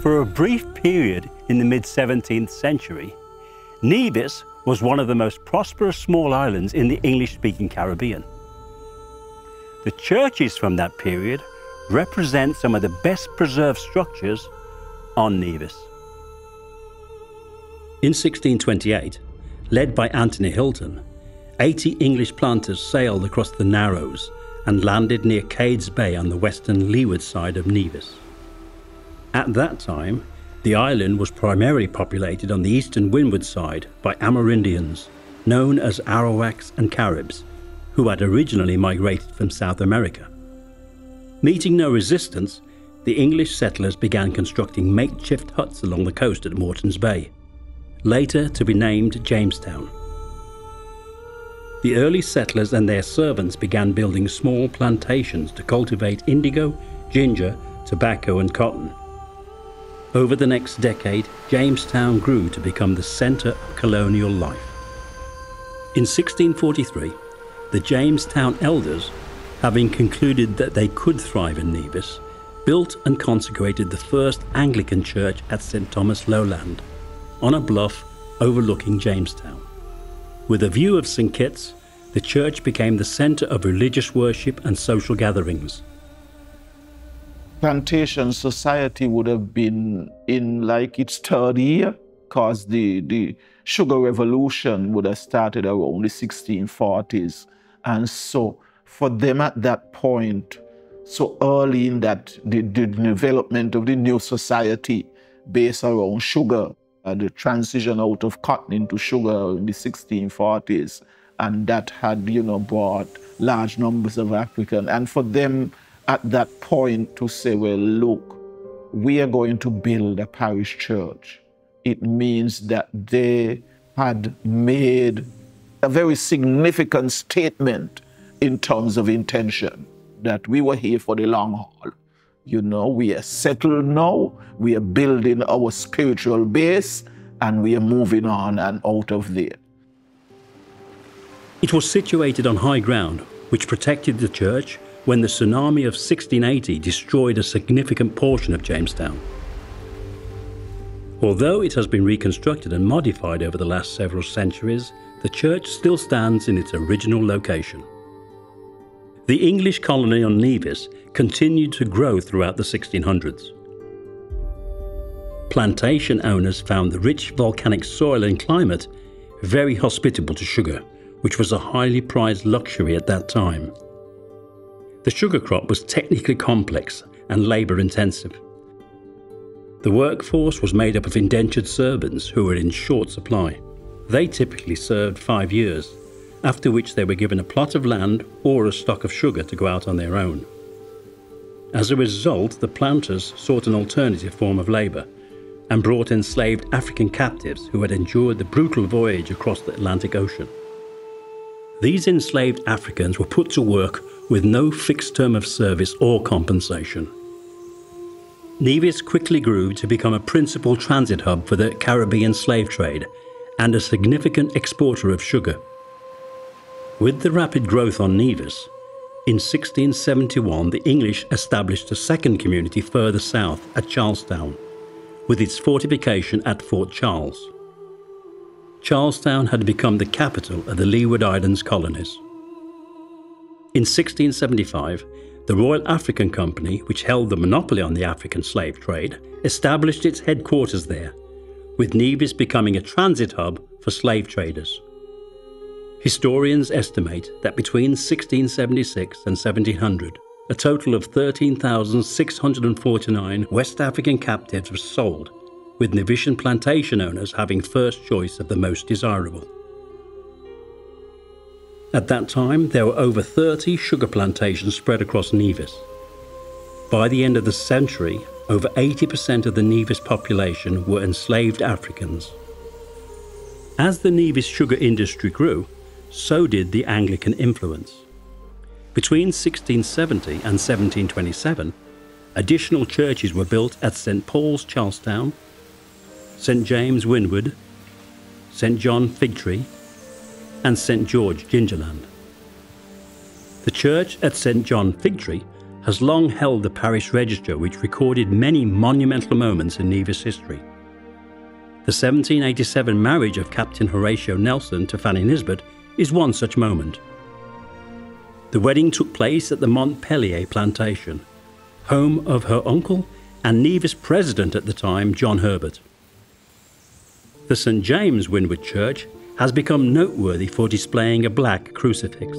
For a brief period in the mid-17th century, Nevis was one of the most prosperous small islands in the English-speaking Caribbean. The churches from that period represent some of the best preserved structures on Nevis. In 1628, led by Anthony Hilton, 80 English planters sailed across the Narrows and landed near Cades Bay on the western leeward side of Nevis. At that time, the island was primarily populated on the eastern windward side by Amerindians, known as Arawaks and Caribs, who had originally migrated from South America. Meeting no resistance, the English settlers began constructing makeshift huts along the coast at Morton's Bay, later to be named Jamestown. The early settlers and their servants began building small plantations to cultivate indigo, ginger, tobacco and cotton. Over the next decade, Jamestown grew to become the centre of colonial life. In 1643, the Jamestown elders, having concluded that they could thrive in Nevis, built and consecrated the first Anglican church at St. Thomas Lowland, on a bluff overlooking Jamestown. With a view of St. Kitts, the church became the centre of religious worship and social gatherings. Plantation society would have been in like its third year, because the sugar revolution would have started around the 1640s. And so for them at that point, so early in that, the development of the new society based around sugar, the transition out of cotton into sugar in the 1640s, and that had, brought large numbers of Africans. And for them at that point to say, well, look, we are going to build a parish church, it means that they had made a very significant statement in terms of intention, that we were here for the long haul. We are settled now, we are building our spiritual base, and we are moving on and out of there. It was situated on high ground, which protected the church when the tsunami of 1680 destroyed a significant portion of Jamestown. Although it has been reconstructed and modified over the last several centuries, the church still stands in its original location. The English colony on Nevis continued to grow throughout the 1600s. Plantation owners found the rich volcanic soil and climate very hospitable to sugar, which was a highly prized luxury at that time. The sugar crop was technically complex and labour-intensive. The workforce was made up of indentured servants who were in short supply. They typically served 5 years, after which they were given a plot of land or a stock of sugar to go out on their own. As a result, the planters sought an alternative form of labour and brought enslaved African captives who had endured the brutal voyage across the Atlantic Ocean. These enslaved Africans were put to work with no fixed term of service or compensation. Nevis quickly grew to become a principal transit hub for the Caribbean slave trade and a significant exporter of sugar. With the rapid growth on Nevis, in 1671 the English established a second community further south at Charlestown, with its fortification at Fort Charles. Charlestown had become the capital of the Leeward Islands colonies. In 1675, the Royal African Company, which held the monopoly on the African slave trade, established its headquarters there, with Nevis becoming a transit hub for slave traders. Historians estimate that between 1676 and 1700, a total of 13,649 West African captives were sold, with Nevisian plantation owners having first choice of the most desirable. At that time, there were over 30 sugar plantations spread across Nevis. By the end of the century, over 80% of the Nevis population were enslaved Africans. As the Nevis sugar industry grew, so did the Anglican influence. Between 1670 and 1727, additional churches were built at St. Paul's Charlestown, St. James Windward, St. John Figtree, and St. George Gingerland. The church at St. John Figtree has long held the parish register which recorded many monumental moments in Nevis history. The 1787 marriage of Captain Horatio Nelson to Fanny Nisbet is one such moment. The wedding took place at the Montpellier plantation, home of her uncle and Nevis president at the time, John Herbert. The St. James Windward Church has become noteworthy for displaying a black crucifix.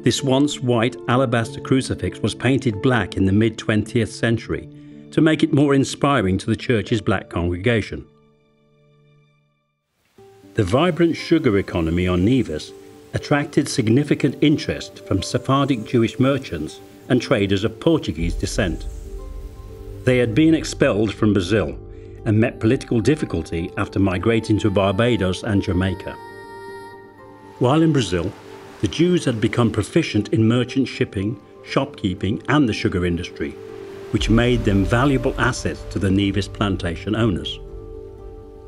This once white alabaster crucifix was painted black in the mid-20th century to make it more inspiring to the church's black congregation. The vibrant sugar economy on Nevis attracted significant interest from Sephardic Jewish merchants and traders of Portuguese descent. They had been expelled from Brazil and met political difficulty after migrating to Barbados and Jamaica. While in Brazil, the Jews had become proficient in merchant shipping, shopkeeping and the sugar industry, which made them valuable assets to the Nevis plantation owners.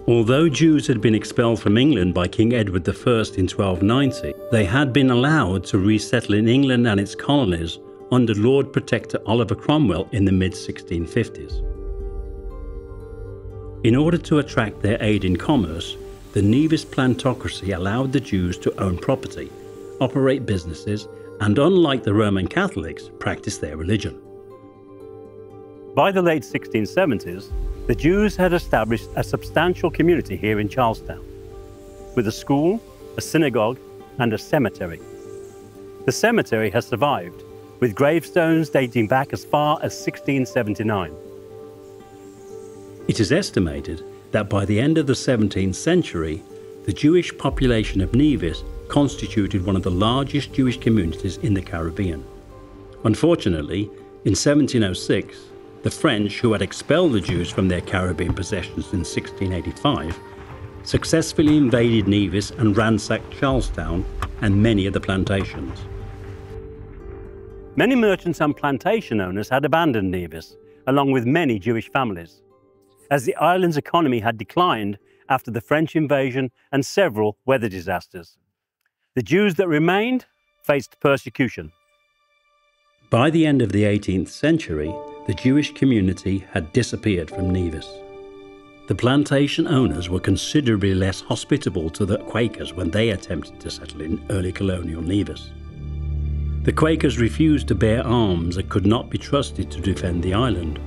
Although Jews had been expelled from England by King Edward I in 1290, they had been allowed to resettle in England and its colonies under Lord Protector Oliver Cromwell in the mid-1650s. In order to attract their aid in commerce, the Nevis plantocracy allowed the Jews to own property, operate businesses, and unlike the Roman Catholics, practice their religion. By the late 1670s, the Jews had established a substantial community here in Charlestown, with a school, a synagogue, and a cemetery. The cemetery has survived, with gravestones dating back as far as 1679. It is estimated that by the end of the 17th century, the Jewish population of Nevis constituted one of the largest Jewish communities in the Caribbean. Unfortunately, in 1706, the French, who had expelled the Jews from their Caribbean possessions in 1685, successfully invaded Nevis and ransacked Charlestown and many of the plantations. Many merchants and plantation owners had abandoned Nevis, along with many Jewish families, as the island's economy had declined after the French invasion and several weather disasters. The Jews that remained faced persecution. By the end of the 18th century, the Jewish community had disappeared from Nevis. The plantation owners were considerably less hospitable to the Quakers when they attempted to settle in early colonial Nevis. The Quakers refused to bear arms and could not be trusted to defend the island.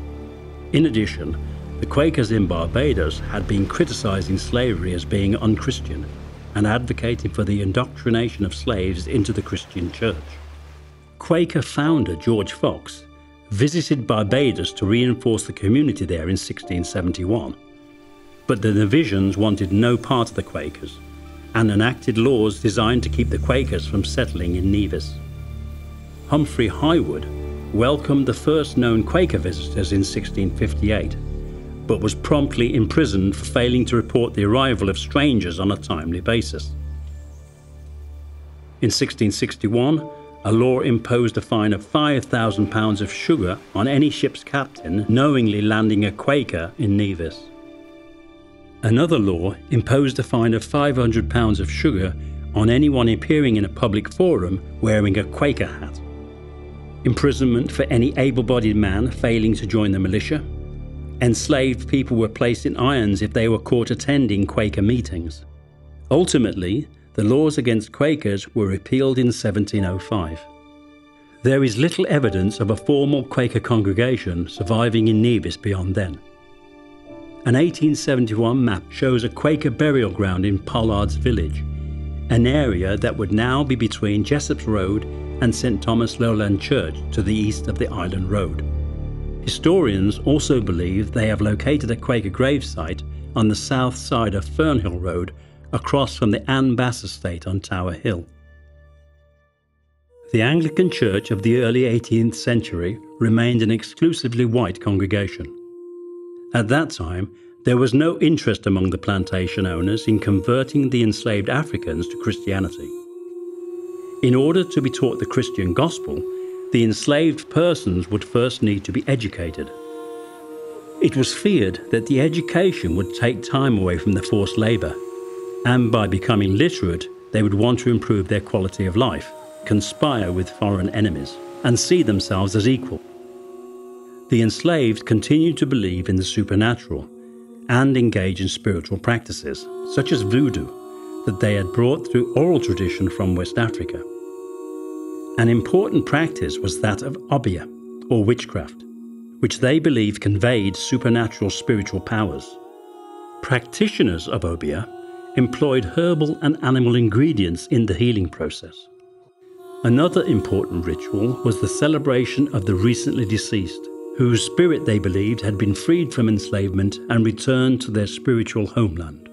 In addition, the Quakers in Barbados had been criticizing slavery as being unchristian and advocating for the indoctrination of slaves into the Christian church. Quaker founder George Fox visited Barbados to reinforce the community there in 1671. But the Nevisians wanted no part of the Quakers and enacted laws designed to keep the Quakers from settling in Nevis. Humphrey Highwood welcomed the first known Quaker visitors in 1658, but was promptly imprisoned for failing to report the arrival of strangers on a timely basis. In 1661, a law imposed a fine of £5,000 of sugar on any ship's captain knowingly landing a Quaker in Nevis. Another law imposed a fine of £500 of sugar on anyone appearing in a public forum wearing a Quaker hat. Imprisonment for any able-bodied man failing to join the militia. Enslaved people were placed in irons if they were caught attending Quaker meetings. Ultimately, the laws against Quakers were repealed in 1705. There is little evidence of a formal Quaker congregation surviving in Nevis beyond then. An 1871 map shows a Quaker burial ground in Pollard's Village, an area that would now be between Jessop's Road and St. Thomas Lowland Church to the east of the Island Road. Historians also believe they have located a Quaker gravesite on the south side of Fernhill Road, across from the Ann Bass estate on Tower Hill. The Anglican Church of the early 18th century remained an exclusively white congregation. At that time, there was no interest among the plantation owners in converting the enslaved Africans to Christianity. In order to be taught the Christian gospel, the enslaved persons would first need to be educated. It was feared that the education would take time away from the forced labour, and by becoming literate, they would want to improve their quality of life, conspire with foreign enemies. and see themselves as equal. The enslaved continued to believe in the supernatural and engage in spiritual practices, such as voodoo, that they had brought through oral tradition from West Africa. An important practice was that of obeah, or witchcraft, which they believed conveyed supernatural spiritual powers. Practitioners of obeah employed herbal and animal ingredients in the healing process. Another important ritual was the celebration of the recently deceased, whose spirit they believed had been freed from enslavement and returned to their spiritual homeland.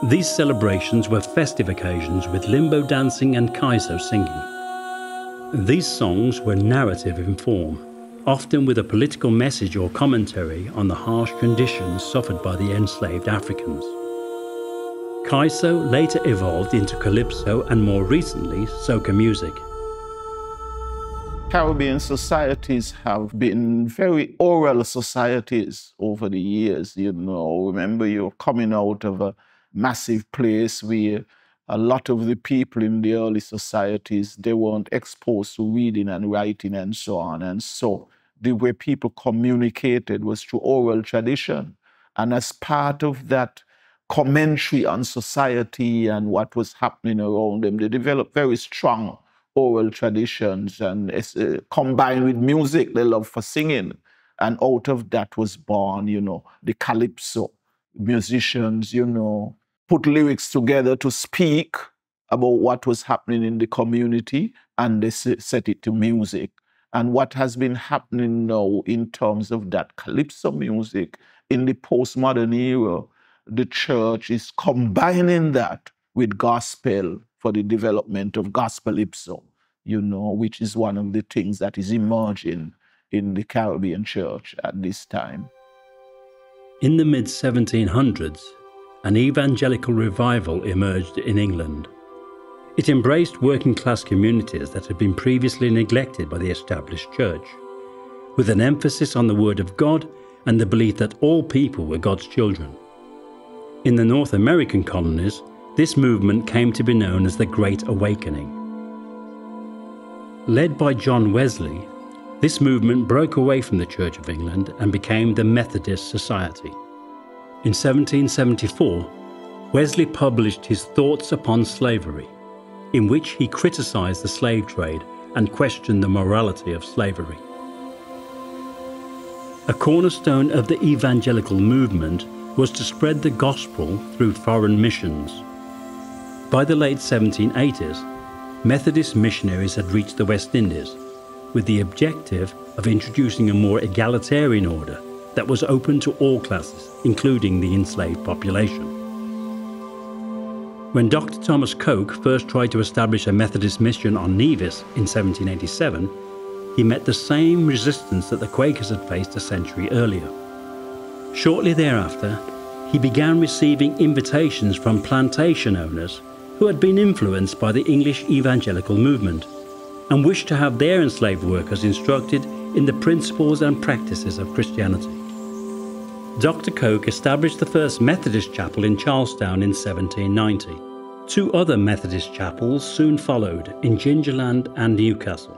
These celebrations were festive occasions with limbo dancing and kaiso singing. These songs were narrative in form, often with a political message or commentary on the harsh conditions suffered by the enslaved Africans. Kaiso later evolved into calypso and more recently soca music. Caribbean societies have been very oral societies over the years. Remember, you're coming out of a massive place where a lot of the people in the early societies, they weren't exposed to reading and writing and so on. And so the way people communicated was through oral tradition. And as part of that commentary on society and what was happening around them, they developed very strong oral traditions, and combined with music, their love for singing. And out of that was born, the calypso. Musicians, put lyrics together to speak about what was happening in the community, and they set it to music. And what has been happening now in terms of that calypso music in the postmodern era, the church is combining that with gospel for the development of gospelypso, which is one of the things that is emerging in the Caribbean church at this time. In the mid-1700s, an evangelical revival emerged in England. It embraced working-class communities that had been previously neglected by the established church, with an emphasis on the Word of God and the belief that all people were God's children. In the North American colonies, this movement came to be known as the Great Awakening. Led by John Wesley, this movement broke away from the Church of England and became the Methodist Society. In 1774, Wesley published his Thoughts Upon Slavery, in which he criticized the slave trade and questioned the morality of slavery. A cornerstone of the evangelical movement was to spread the gospel through foreign missions. By the late 1780s, Methodist missionaries had reached the West Indies with the objective of introducing a more egalitarian order that was open to all classes, including the enslaved population. When Dr. Thomas Coke first tried to establish a Methodist mission on Nevis in 1787, he met the same resistance that the Quakers had faced a century earlier. Shortly thereafter, he began receiving invitations from plantation owners who had been influenced by the English evangelical movement and wished to have their enslaved workers instructed in the principles and practices of Christianity. Dr. Coke established the first Methodist chapel in Charlestown in 1790. Two other Methodist chapels soon followed in Gingerland and Newcastle.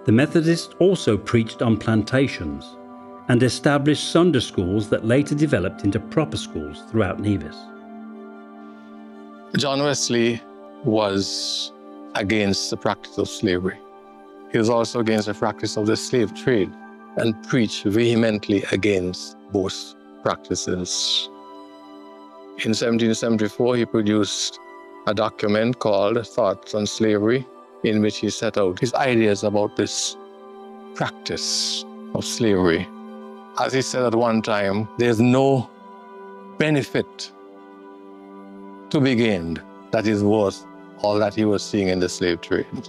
The Methodists also preached on plantations and established Sunday schools that later developed into proper schools throughout Nevis. John Wesley was against the practice of slavery. He was also against the practice of the slave trade and preached vehemently against both practices. In 1774, he produced a document called Thoughts on Slavery, in which he set out his ideas about this practice of slavery. As he said at one time, there's no benefit to be gained that is worth all that he was seeing in the slave trade.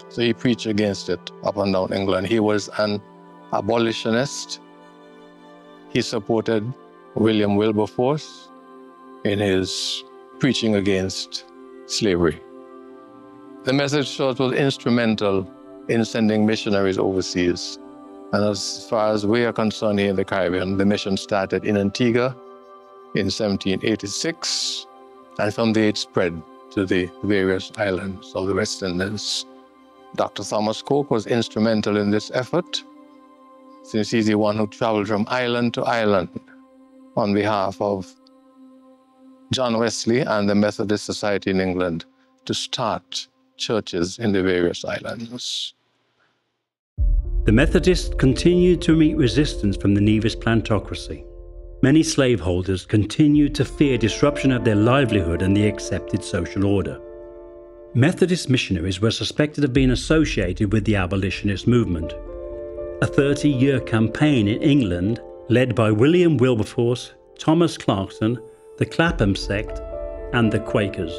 So he preached against it up and down England. He was an abolitionist. He supported William Wilberforce in his preaching against slavery. The Methodist Church was instrumental in sending missionaries overseas. And as far as we are concerned here in the Caribbean, the mission started in Antigua in 1786, and from there it spread to the various islands of the West Indies. Dr. Thomas Coke was instrumental in this effort, since he's the one who traveled from island to island on behalf of John Wesley and the Methodist Society in England to start churches in the various islands. The Methodists continued to meet resistance from the Nevis plantocracy. Many slaveholders continued to fear disruption of their livelihood and the accepted social order. Methodist missionaries were suspected of being associated with the abolitionist movement. A 30-year campaign in England, led by William Wilberforce, Thomas Clarkson, the Clapham sect, and the Quakers.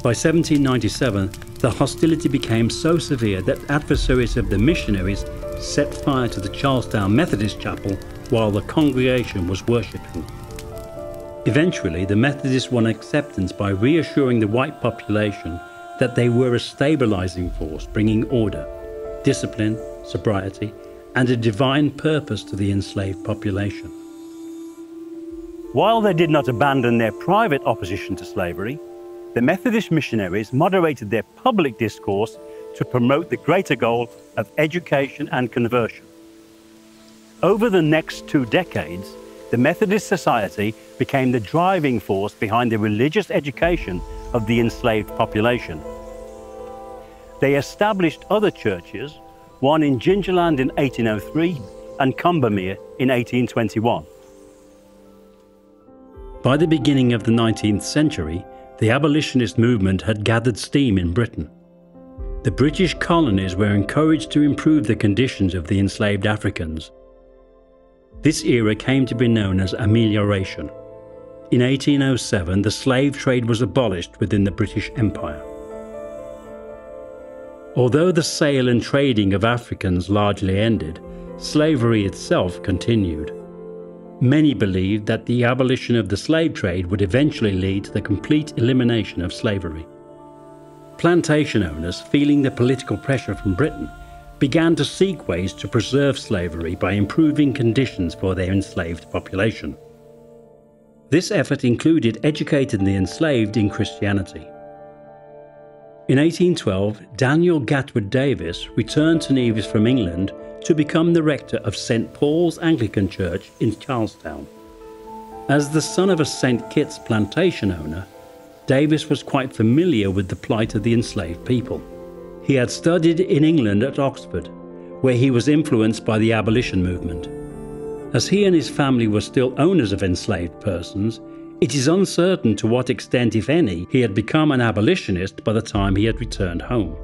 By 1797, the hostility became so severe that adversaries of the missionaries set fire to the Charlestown Methodist Chapel while the congregation was worshipping. Eventually, the Methodists won acceptance by reassuring the white population that they were a stabilizing force, bringing order, discipline, sobriety, and a divine purpose to the enslaved population. While they did not abandon their private opposition to slavery, the Methodist missionaries moderated their public discourse to promote the greater goal of education and conversion. Over the next 2 decades, the Methodist Society became the driving force behind the religious education of the enslaved population. They established other churches, one in Gingerland in 1803 and Combermere in 1821. By the beginning of the 19th century, the abolitionist movement had gathered steam in Britain. The British colonies were encouraged to improve the conditions of the enslaved Africans. This era came to be known as amelioration. In 1807, the slave trade was abolished within the British Empire. Although the sale and trading of Africans largely ended, slavery itself continued. Many believed that the abolition of the slave trade would eventually lead to the complete elimination of slavery. Plantation owners, feeling the political pressure from Britain, began to seek ways to preserve slavery by improving conditions for their enslaved population. This effort included educating the enslaved in Christianity. In 1812, Daniel Gatwood Davis returned to Nevis from England to become the rector of St. Paul's Anglican Church in Charlestown. As the son of a St. Kitts plantation owner, Davis was quite familiar with the plight of the enslaved people. He had studied in England at Oxford, where he was influenced by the abolition movement. As he and his family were still owners of enslaved persons, it is uncertain to what extent, if any, he had become an abolitionist by the time he had returned home.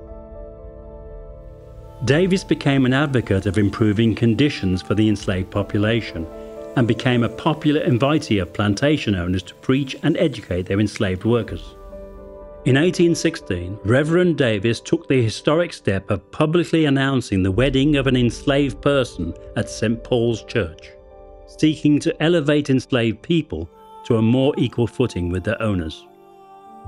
Davis became an advocate of improving conditions for the enslaved population and became a popular invitee of plantation owners to preach and educate their enslaved workers. In 1816, Reverend Davis took the historic step of publicly announcing the wedding of an enslaved person at St. Paul's Church, seeking to elevate enslaved people to a more equal footing with their owners.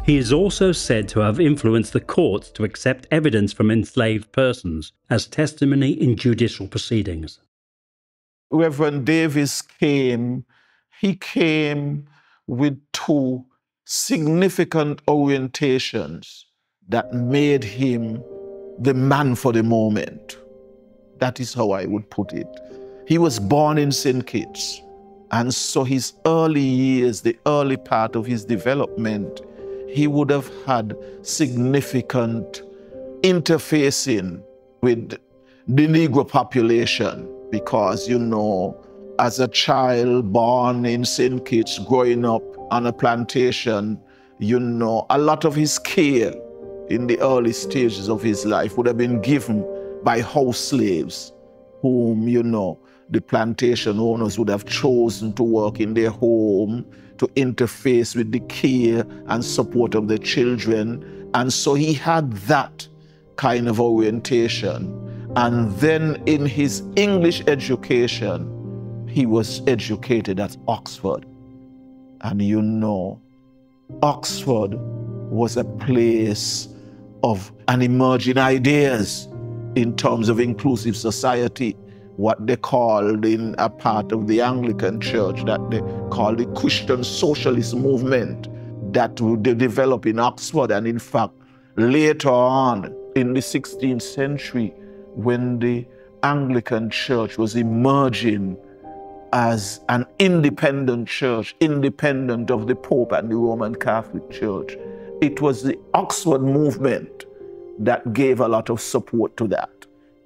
He is also said to have influenced the courts to accept evidence from enslaved persons as testimony in judicial proceedings. Reverend Davis came with 2 significant orientations that made him the man for the moment. That is how I would put it. He was born in St. Kitts, and so his early years, the early part of his development, he would have had significant interfacing with the Negro population because, as a child born in St. Kitts, growing up on a plantation, a lot of his care in the early stages of his life would have been given by house slaves whom, the plantation owners would have chosen to work in their home to interface with the care and support of the children. And so he had that kind of orientation. And then in his English education, he was educated at Oxford. And Oxford was a place of an emerging ideas in terms of inclusive society, what they called in a part of the Anglican Church that they call the Christian socialist movement that would develop in Oxford. And in fact, Later on, in the 16th century, when the Anglican Church was emerging as an independent church, independent of the Pope and the Roman Catholic Church, it was the Oxford movement that gave a lot of support to that,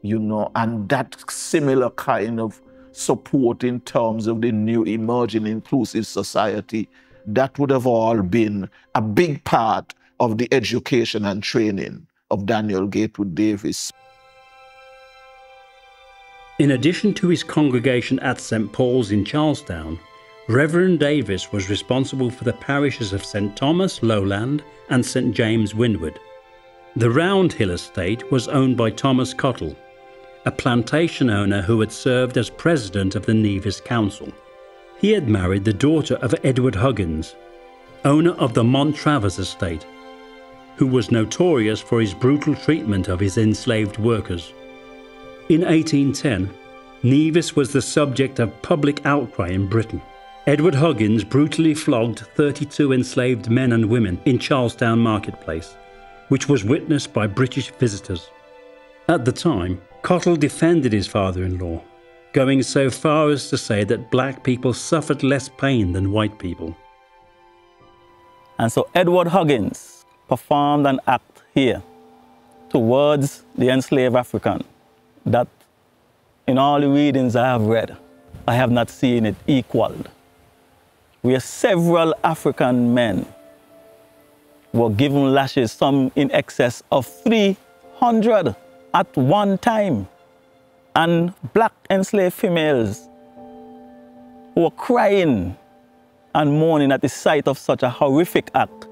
you know, and that similar kind of support in terms of the new emerging inclusive society, that would have all been a big part of the education and training of Daniel Gatewood Davis. In addition to his congregation at St. Paul's in Charlestown, Reverend Davis was responsible for the parishes of St. Thomas, Lowland, and St. James, Windward. The Round Hill estate was owned by Thomas Cottle, a plantation owner who had served as president of the Nevis Council. He had married the daughter of Edward Huggins, owner of the Monttravers estate, who was notorious for his brutal treatment of his enslaved workers. In 1810, Nevis was the subject of public outcry in Britain. Edward Huggins brutally flogged 32 enslaved men and women in Charlestown Marketplace, which was witnessed by British visitors. At the time, Cottle defended his father-in-law, going so far as to say that black people suffered less pain than white people. And so Edward Huggins performed an act here towards the enslaved African that in all the readings I have read, I have not seen it equaled. Where several African men were given lashes, some in excess of 300 at one time, and black enslaved females who were crying and mourning at the sight of such a horrific act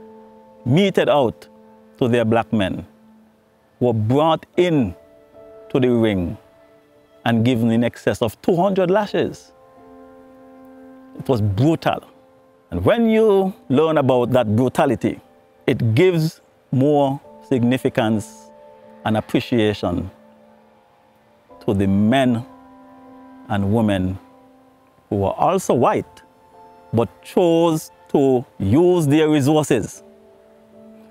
meted out to their black men, were brought in to the ring and given in excess of 200 lashes. It was brutal. And when you learn about that brutality, it gives more significance and appreciation to the men and women who were also white, but chose to use their resources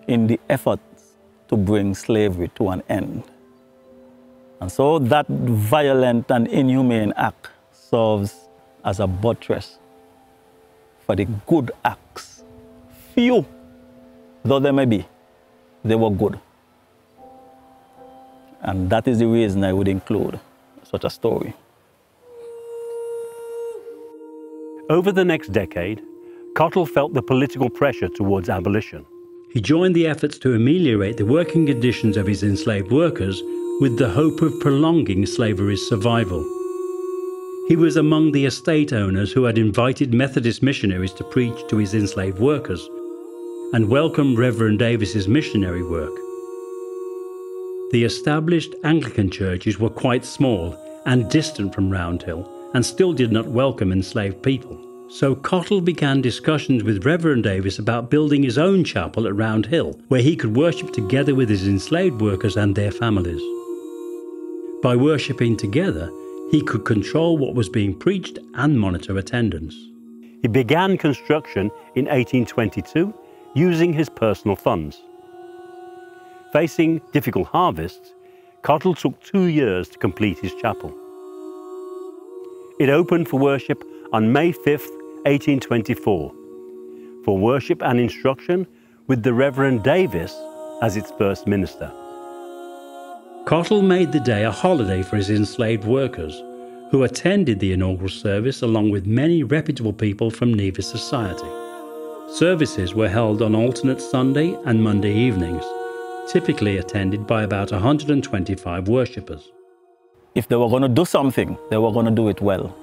in the efforts to bring slavery to an end. And so that violent and inhumane act serves as a buttress for the good acts. Few, though they may be, they were good. And that is the reason I would include such a story. Over the next decade, Cottle felt the political pressure towards abolition. He joined the efforts to ameliorate the working conditions of his enslaved workers with the hope of prolonging slavery's survival. He was among the estate owners who had invited Methodist missionaries to preach to his enslaved workers and welcomed Reverend Davis's missionary work. The established Anglican churches were quite small and distant from Round Hill and still did not welcome enslaved people. So Cottle began discussions with Reverend Davis about building his own chapel at Round Hill, where he could worship together with his enslaved workers and their families. By worshipping together, he could control what was being preached and monitor attendance. He began construction in 1822 using his personal funds. Facing difficult harvests, Cottle took 2 years to complete his chapel. It opened for worship on May 5th, 1824, for worship and instruction with the Reverend Davis as its first minister. Cottle made the day a holiday for his enslaved workers, who attended the inaugural service along with many reputable people from Nevis society. Services were held on alternate Sunday and Monday evenings, typically attended by about 125 worshippers. If they were going to do something, they were going to do it well.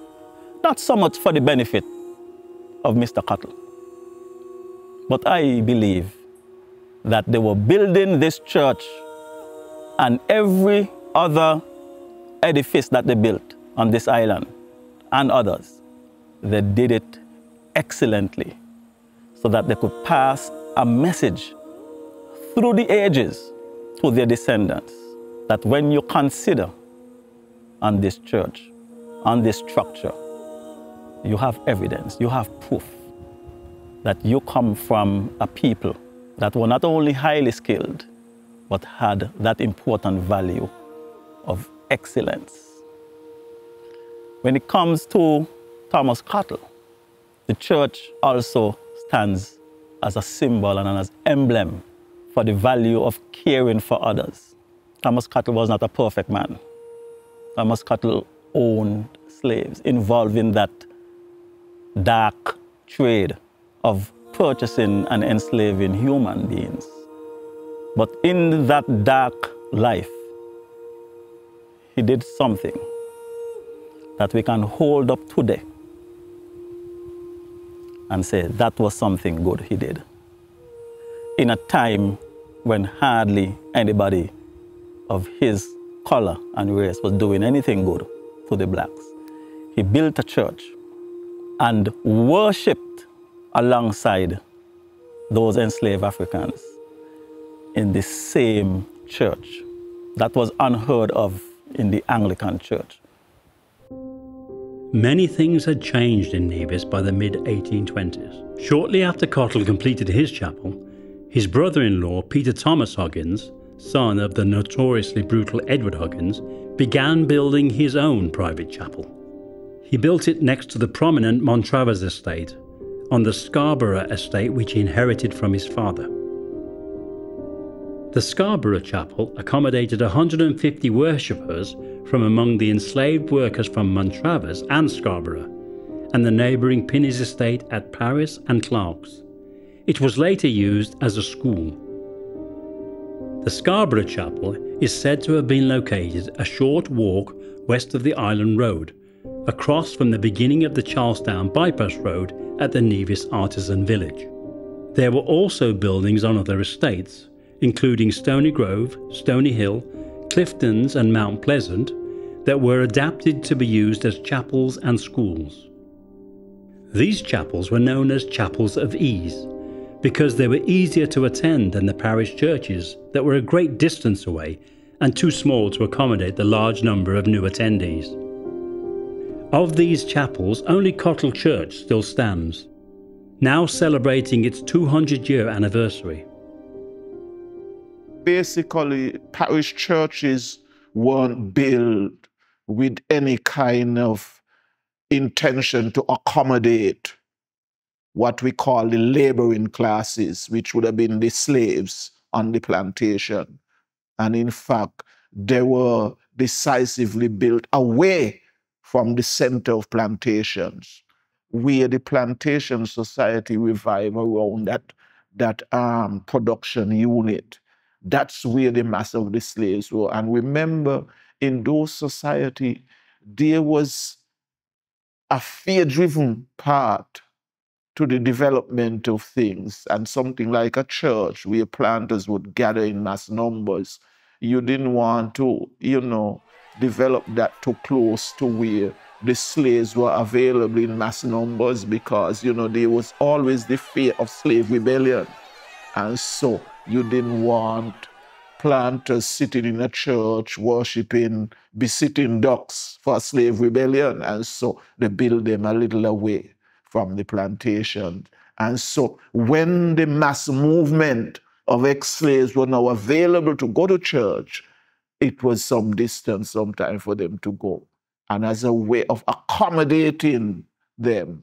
Not so much for the benefit of Mr. Cottle, but I believe that they were building this church and every other edifice that they built on this island and others. They did it excellently so that they could pass a message through the ages to their descendants, that when you consider on this church, on this structure, you have evidence, you have proof that you come from a people that were not only highly skilled, but had that important value of excellence. When it comes to Thomas Cottle, the church also stands as a symbol and as emblem for the value of caring for others. Thomas Cottle was not a perfect man. Thomas Cottle owned slaves, involved in that dark trade of purchasing and enslaving human beings. But in that dark life, he did something that we can hold up today and say that was something good he did. In a time when hardly anybody of his color and race was doing anything good to the blacks, he built a church and worshipped alongside those enslaved Africans in the same church. That was unheard of in the Anglican Church. Many things had changed in Nevis by the mid-1820s. Shortly after Cottle completed his chapel, his brother-in-law, Peter Thomas Huggins, son of the notoriously brutal Edward Huggins, began building his own private chapel. He built it next to the prominent Montravers estate, on the Scarborough estate which he inherited from his father. The Scarborough Chapel accommodated 150 worshippers from among the enslaved workers from Montravers and Scarborough, and the neighbouring Pinney's estate at Paris and Clark's. It was later used as a school. The Scarborough Chapel is said to have been located a short walk west of the Island Road, across from the beginning of the Charlestown Bypass Road at the Nevis Artisan Village. There were also buildings on other estates, including Stony Grove, Stony Hill, Clifton's and Mount Pleasant, that were adapted to be used as chapels and schools. These chapels were known as chapels of ease, because they were easier to attend than the parish churches that were a great distance away and too small to accommodate the large number of new attendees. Of these chapels, only Cottle Church still stands, now celebrating its 200-year anniversary. Basically, parish churches weren't built with any kind of intention to accommodate what we call the laboring classes, which would have been the slaves on the plantation. And in fact, they were decisively built away from the center of plantations, where the plantation society revived around that production unit. That's where the mass of the slaves were. And remember, in those society, there was a fear-driven part to the development of things, and something like a church where planters would gather in mass numbers. You didn't want to, develop that too close to where the slaves were available in mass numbers, because, there was always the fear of slave rebellion. And so you didn't want planters sitting in a church worshiping, besitting ducks for slave rebellion. And so they built them a little away from the plantation. And so when the mass movement of ex-slaves were now available to go to church, it was some distance sometime for them to go. And as a way of accommodating them,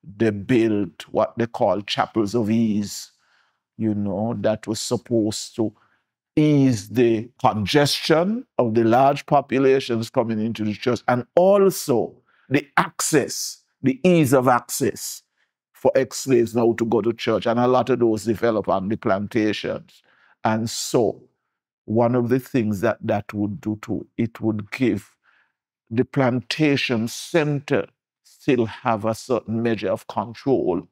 they built what they call chapels of ease, that was supposed to ease the congestion of the large populations coming into the church, and also the access, the ease of access for ex-slaves now to go to church. And a lot of those develop on the plantations. And so one of the things that would do too, it would give the plantation center still have a certain measure of control,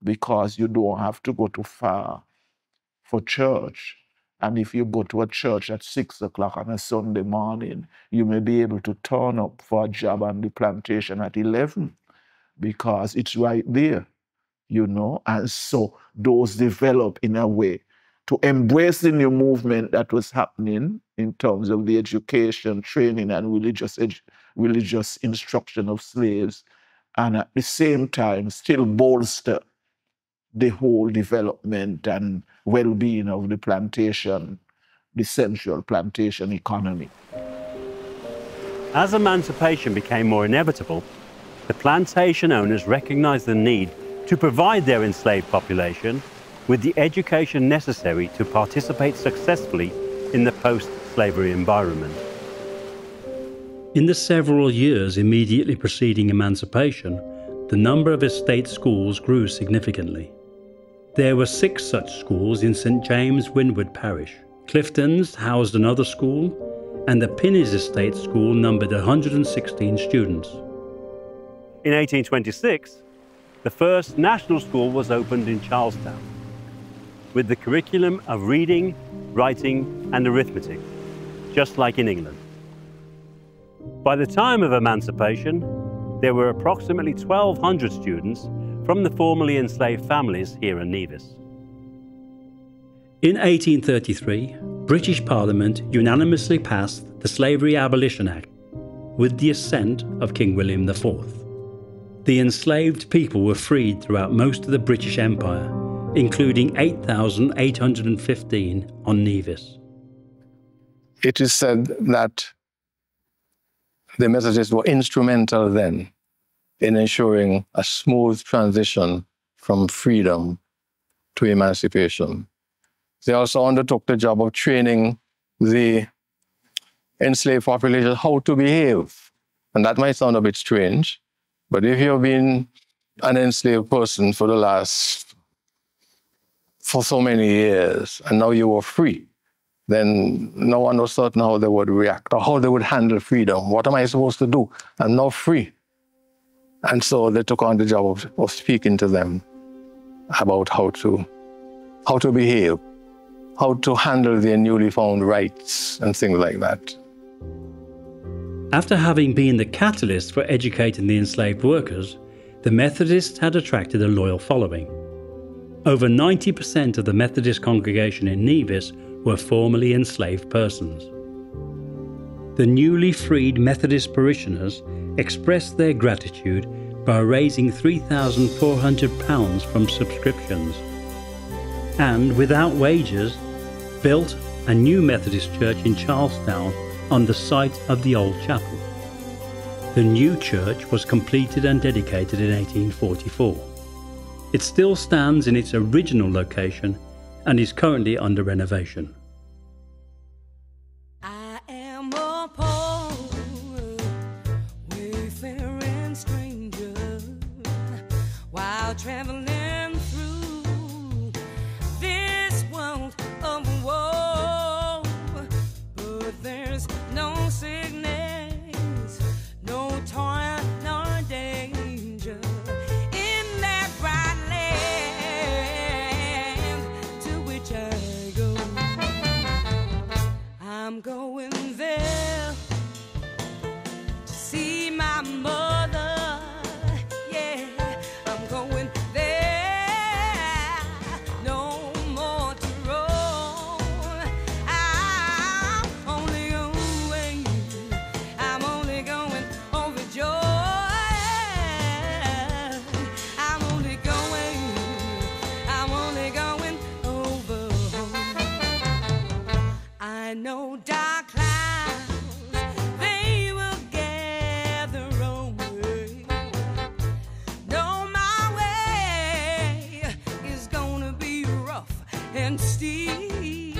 because you don't have to go too far for church. And if you go to a church at 6 o'clock on a Sunday morning, you may be able to turn up for a job on the plantation at 11, because it's right there, And so those develop in a way to embrace the new movement that was happening in terms of the education, training, and religious instruction of slaves, and at the same time still bolster the whole development and well-being of the plantation the central plantation economy. As emancipation became more inevitable, the plantation owners recognized the need to provide their enslaved population with the education necessary to participate successfully in the post-slavery environment. In the several years immediately preceding emancipation, the number of estate schools grew significantly. There were 6 such schools in St James Windward Parish. Clifton's housed another school, and the Pinneys Estate School numbered 116 students. In 1826, the first national school was opened in Charlestown, with the curriculum of reading, writing, and arithmetic, just like in England. By the time of emancipation, there were approximately 1,200 students from the formerly enslaved families here in Nevis. In 1833, British Parliament unanimously passed the Slavery Abolition Act with the assent of King William IV. The enslaved people were freed throughout most of the British Empire, including 8,815 on Nevis. It is said that the Methodists were instrumental then in ensuring a smooth transition from freedom to emancipation. They also undertook the job of training the enslaved population how to behave. And that might sound a bit strange, but if you've been an enslaved person for so many years, and now you are free, then no one was certain how they would react or how they would handle freedom. What am I supposed to do? I'm now free. And so they took on the job of speaking to them about how to behave, how to handle their newly found rights and things like that. After having been the catalyst for educating the enslaved workers, the Methodists had attracted a loyal following. Over 90% of the Methodist congregation in Nevis were formerly enslaved persons. The newly freed Methodist parishioners expressed their gratitude by raising £3,400 from subscriptions, and without wages, built a new Methodist church in Charlestown on the site of the old chapel. The new church was completed and dedicated in 1844. It still stands in its original location and is currently under renovation. I am a poor, wayfaring stranger, while traveling through this world of woe. But there's no sickness, no toil, nor danger in that bright land to which I go. I'm going there to see my mother. Yeah, I'm going there, no more to roam. I'm only going overjoyed. I'm only going over home. I know dark clouds, they will gather on me. No, my way is gonna be rough and steep.